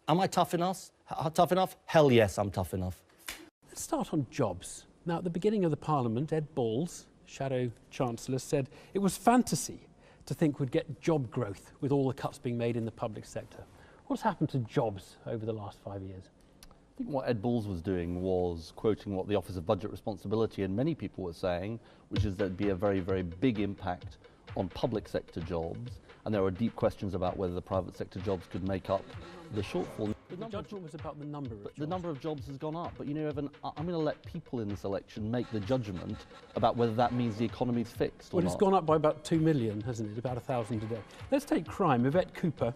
Am I tough enough? Tough enough? Hell yes, I'm tough enough. Let's start on jobs. Now, at the beginning of the Parliament, Ed Balls, Shadow Chancellor, said it was fantasy to think we'd get job growth with all the cuts being made in the public sector. What's happened to jobs over the last 5 years? I think what Ed Balls was doing was quoting what the Office of Budget Responsibility and many people were saying, which is there'd be a very, very big impact on public sector jobs, and there were deep questions about whether the private sector jobs could make up the shortfall. The judgment was about the number of jobs. The number of jobs has gone up, but you know, Evan, I'm going to let people in this election make the judgment about whether that means the economy's fixed or not. Well, it's gone up by about 2 million, hasn't it? About 1,000 a day. Let's take crime. Yvette Cooper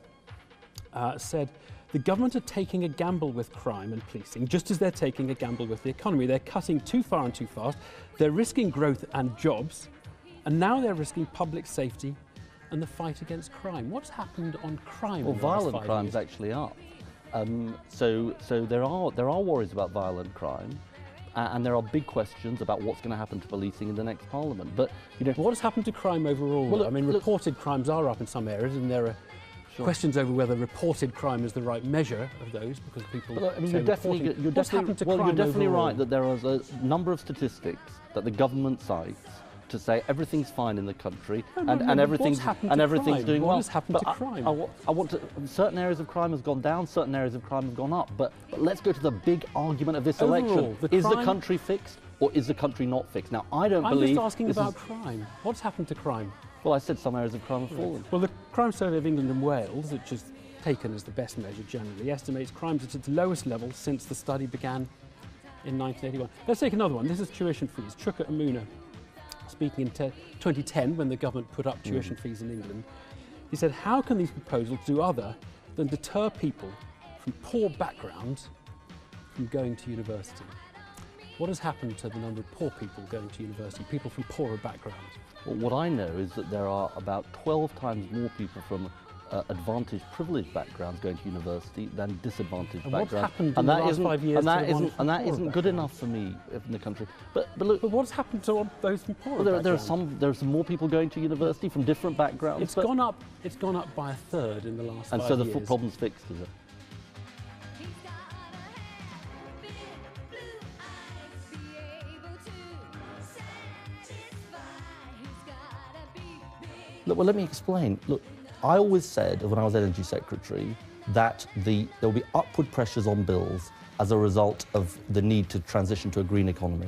said, the government are taking a gamble with crime and policing, just as they're taking a gamble with the economy. They're cutting too far and too fast. They're risking growth and jobs, and now they're risking public safety and the fight against crime. What's happened on crime? Well, violent crime's actually up. So there are worries about violent crime, and there are big questions about what's going to happen to policing in the next Parliament. But you know, what has happened to crime overall? Well, I mean, reported crimes are up in some areas, and there are questions over whether reported crime is the right measure of those, because people. But, I mean, you're definitely right that there are a number of statistics that the government cites to say everything's fine in the country and everything's doing well. What has happened to crime? I want to. Certain areas of crime has gone down. Certain areas of crime have gone up. But let's go to the big argument of this election: is the country fixed or is the country not fixed? Now, I don't believe. I'm just asking about crime. What's happened to crime? Well, I said some areas of crime have fallen. Well, the Crime Survey of England and Wales, which is taken as the best measure generally, estimates crimes at its lowest level since the study began in 1981. Let's take another one. This is tuition fees. Chuka Amuna, speaking in 2010 when the government put up tuition fees in England, he said, how can these proposals do other than deter people from poor backgrounds from going to university? What has happened to the number of poor people going to university, people from poorer backgrounds? Well, what I know is that there are about 12 times more people from advantaged, privileged backgrounds going to university than disadvantaged backgrounds. What's happened in the last 5 years? And that isn't good enough for me in the country. But look. But what's happened to those from poorer backgrounds? Well, there are some more people going to university from different backgrounds. It's gone up. It's gone up by a third in the last 5 years. And so the problem's fixed, is it? Look, well, let me explain. Look, I always said when I was Energy Secretary that there will be upward pressures on bills as a result of the need to transition to a green economy.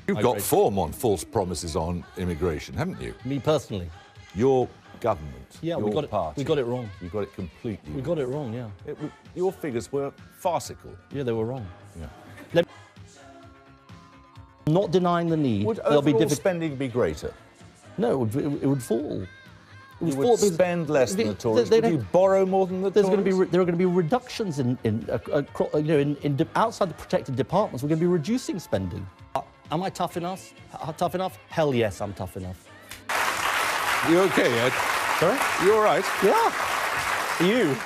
You've got form on false promises on immigration, haven't you? Me personally. Your government, yeah, your party. We got it wrong. You got it completely wrong. We got it wrong, yeah. Your figures were farcical. Yeah, they were wrong. Yeah. Not denying the need. Would overall spending be greater? No, it would fall. You would spend less than the Tories. Would you borrow more than the Tories? There are going to be reductions outside the protected departments. We're going to be reducing spending. Am I tough enough? Tough enough? Hell yes, I'm tough enough. You okay, Ed? Sorry? You all right? Yeah. You?